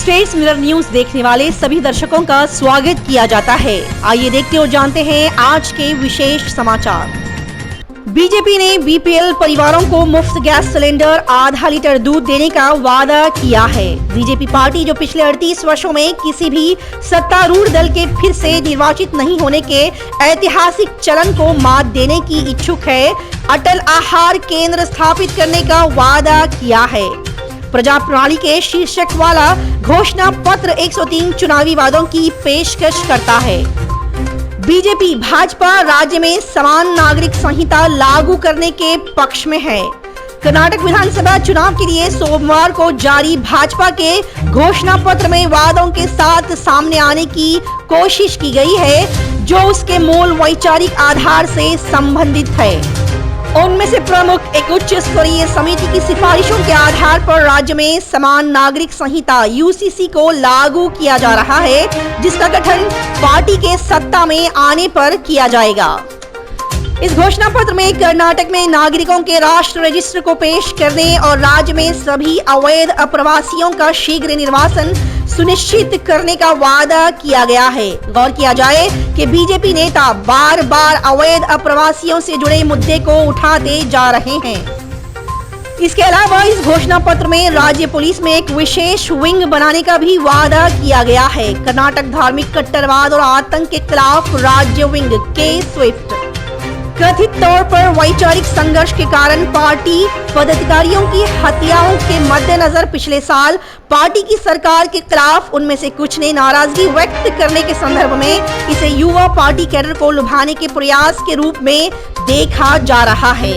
States mirror news देखने वाले सभी दर्शकों का स्वागत किया जाता है। आइए देखते और जानते हैं आज के विशेष समाचार। बीजेपी ने बीपीएल परिवारों को मुफ्त गैस सिलेंडर, आधा लीटर दूध देने का वादा किया है। बीजेपी पार्टी जो पिछले 38 वर्षों में किसी भी सत्तारूढ़ दल के फिर से निर्वाचित नहीं होने के ऐतिहासिक चलन को मात देने की इच्छुक है, अटल आहार केंद्र स्थापित करने का वादा किया है। प्रजा प्रणाली के शीर्षक वाला घोषणा पत्र 103 चुनावी वादों की पेशकश करता है। बीजेपी भाजपा राज्य में समान नागरिक संहिता लागू करने के पक्ष में है। कर्नाटक विधानसभा चुनाव के लिए सोमवार को जारी भाजपा के घोषणा पत्र में वादों के साथ सामने आने की कोशिश की गई है जो उसके मूल वैचारिक आधार से संबंधित है। उनमें से प्रमुख एक उच्च स्तरीय समिति की सिफारिशों के आधार पर राज्य में समान नागरिक संहिता यूसीसी को लागू किया जा रहा है, जिसका गठन पार्टी के सत्ता में आने पर किया जाएगा। इस घोषणा पत्र में कर्नाटक में नागरिकों के राष्ट्र रजिस्टर को पेश करने और राज्य में सभी अवैध अप्रवासियों का शीघ्र निर्वासन सुनिश्चित करने का वादा किया गया है। गौर किया जाए कि बीजेपी नेता बार बार अवैध अप्रवासियों से जुड़े मुद्दे को उठाते जा रहे हैं। इसके अलावा इस घोषणा पत्र में राज्य पुलिस में एक विशेष विंग बनाने का भी वादा किया गया है। कर्नाटक धार्मिक कट्टरवाद और आतंक के खिलाफ राज्य विंग के स्विफ्ट कथित तौर पर वैचारिक संघर्ष के कारण पार्टी पदाधिकारियों की हत्याओं के मद्देनजर पिछले साल पार्टी की सरकार के खिलाफ उनमें से कुछ ने नाराजगी व्यक्त करने के संदर्भ में इसे युवा पार्टी कैडर को लुभाने के प्रयास के रूप में देखा जा रहा है।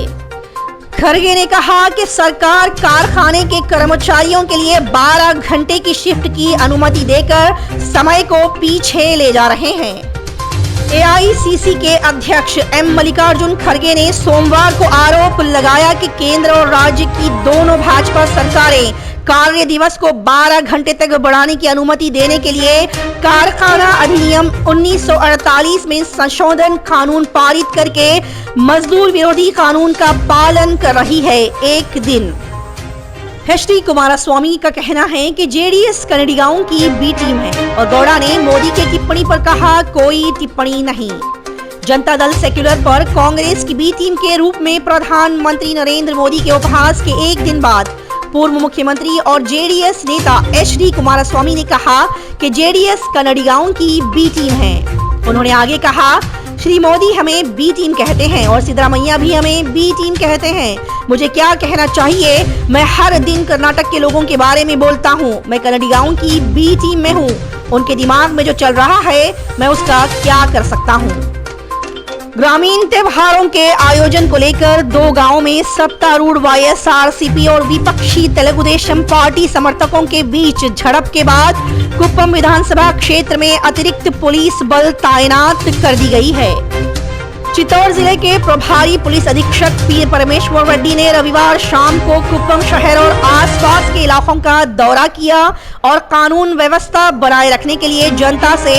खरगे ने कहा कि सरकार कारखाने के कर्मचारियों के लिए 12 घंटे की शिफ्ट की अनुमति देकर समय को पीछे ले जा रहे हैं। एआईसीसी के अध्यक्ष एम मल्लिकार्जुन खरगे ने सोमवार को आरोप लगाया कि केंद्र और राज्य की दोनों भाजपा सरकारें कार्य दिवस को 12 घंटे तक बढ़ाने की अनुमति देने के लिए कारखाना अधिनियम 1948 में संशोधन कानून पारित करके मजदूर विरोधी कानून का पालन कर रही है। एक दिन एच.डी. कुमारस्वामी का कहना है कि जेडीएस कन्नडिगांव की बी टीम है और गौड़ा ने मोदी की टिप्पणी पर कहा कोई टिप्पणी नहीं। जनता दल सेक्युलर पर कांग्रेस की बी टीम के रूप में प्रधानमंत्री नरेंद्र मोदी के उपहास के एक दिन बाद पूर्व मुख्यमंत्री और जेडीएस नेता एच.डी. कुमारस्वामी ने कहा कि जेडीएस कन्नडिगांव की बी टीम है। उन्होंने आगे कहा, श्री मोदी हमें बी टीम कहते हैं और सिद्धरामैया भी हमें बी टीम कहते हैं। मुझे क्या कहना चाहिए? मैं हर दिन कर्नाटक के लोगों के बारे में बोलता हूँ। मैं कन्नडिगांव की बी टीम में हूँ। उनके दिमाग में जो चल रहा है मैं उसका क्या कर सकता हूँ। ग्रामीण त्योहारों के आयोजन को लेकर दो गांवों में सत्तारूढ़ वाईएसआरसीपी और विपक्षी तेलुगुदेशम पार्टी समर्थकों के बीच झड़प के बाद कुप्पम विधानसभा क्षेत्र में अतिरिक्त पुलिस बल तैनात कर दी गई है। चित्तौड़ जिले के प्रभारी पुलिस अधीक्षक पीर परमेश्वर रेड्डी ने रविवार शाम को कुप्पम शहर और आसपास के इलाकों का दौरा किया और कानून व्यवस्था बनाए रखने के लिए जनता से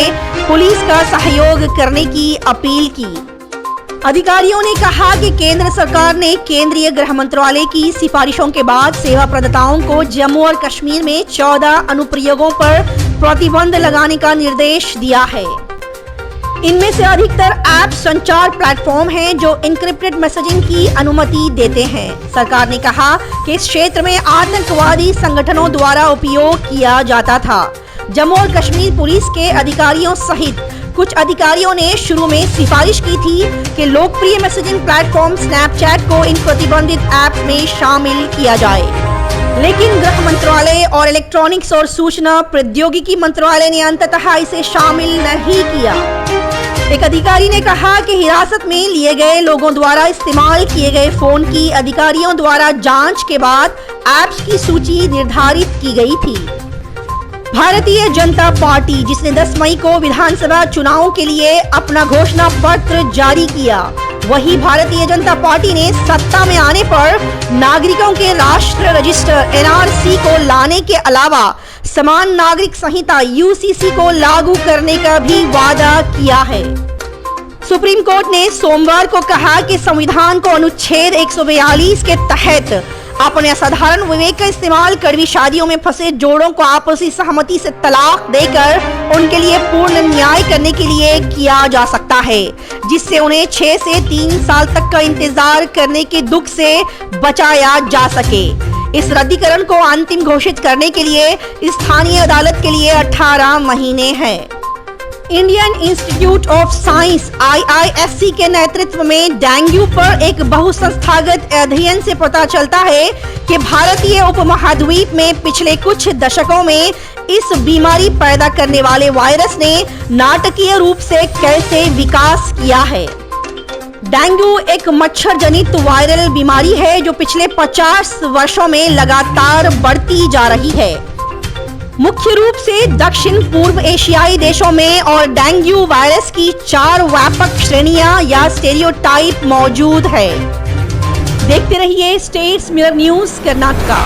पुलिस का सहयोग करने की अपील की। अधिकारियों ने कहा कि केंद्र सरकार ने केंद्रीय गृह मंत्रालय की सिफारिशों के बाद सेवा प्रदाताओं को जम्मू और कश्मीर में 14 अनुप्रयोगों पर प्रतिबंध लगाने का निर्देश दिया है। इनमें से अधिकतर ऐप संचार प्लेटफॉर्म हैं जो एन्क्रिप्टेड मैसेजिंग की अनुमति देते हैं। सरकार ने कहा कि इस क्षेत्र में आतंकवादी संगठनों द्वारा उपयोग किया जाता था। जम्मू और कश्मीर पुलिस के अधिकारियों सहित कुछ अधिकारियों ने शुरू में सिफारिश की थी कि लोकप्रिय मैसेजिंग प्लेटफॉर्म स्नैपचैट को इन प्रतिबंधित ऐप में शामिल किया जाए, लेकिन गृह मंत्रालय और इलेक्ट्रॉनिक्स और सूचना प्रौद्योगिकी मंत्रालय ने अंततः इसे शामिल नहीं किया। एक अधिकारी ने कहा कि हिरासत में लिए गए लोगों द्वारा इस्तेमाल किए गए फोन की अधिकारियों द्वारा जांच के बाद ऐप्स की सूची निर्धारित की गई थी। भारतीय जनता पार्टी जिसने 10 मई को विधानसभा चुनाव के लिए अपना घोषणा पत्र जारी किया, वही भारतीय जनता पार्टी ने सत्ता में आने पर नागरिकों के राष्ट्र रजिस्टर एनआरसी को लाने के अलावा समान नागरिक संहिता यूसीसी को लागू करने का भी वादा किया है। सुप्रीम कोर्ट ने सोमवार को कहा कि संविधान को अनुच्छेद 142 के तहत अपने असाधारण विवेक का इस्तेमाल कड़वी शादियों में फंसे जोड़ों को आपसी सहमति से तलाक देकर उनके लिए पूर्ण न्याय करने के लिए किया जा सकता है, जिससे उन्हें 6 से 3 साल तक का इंतजार करने के दुख से बचाया जा सके। इस रद्दीकरण को अंतिम घोषित करने के लिए स्थानीय अदालत के लिए 18 महीने हैं। Indian institute of science IISc के नेतृत्व में डेंगू पर एक बहुसंस्थागत अध्ययन से पता चलता है कि भारतीय उपमहाद्वीप में पिछले कुछ दशकों में इस बीमारी पैदा करने वाले वायरस ने नाटकीय रूप से कैसे विकास किया है। डेंगू एक मच्छर जनित वायरल बीमारी है जो पिछले 50 वर्षों में लगातार बढ़ती जा रही है। मुख्य रूप से दक्षिण पूर्व एशियाई देशों में और डेंगू वायरस की 4 व्यापक श्रेणियां या स्टेरियोटाइप मौजूद है। देखते रहिए स्टेट्स मिरर न्यूज कर्नाटका।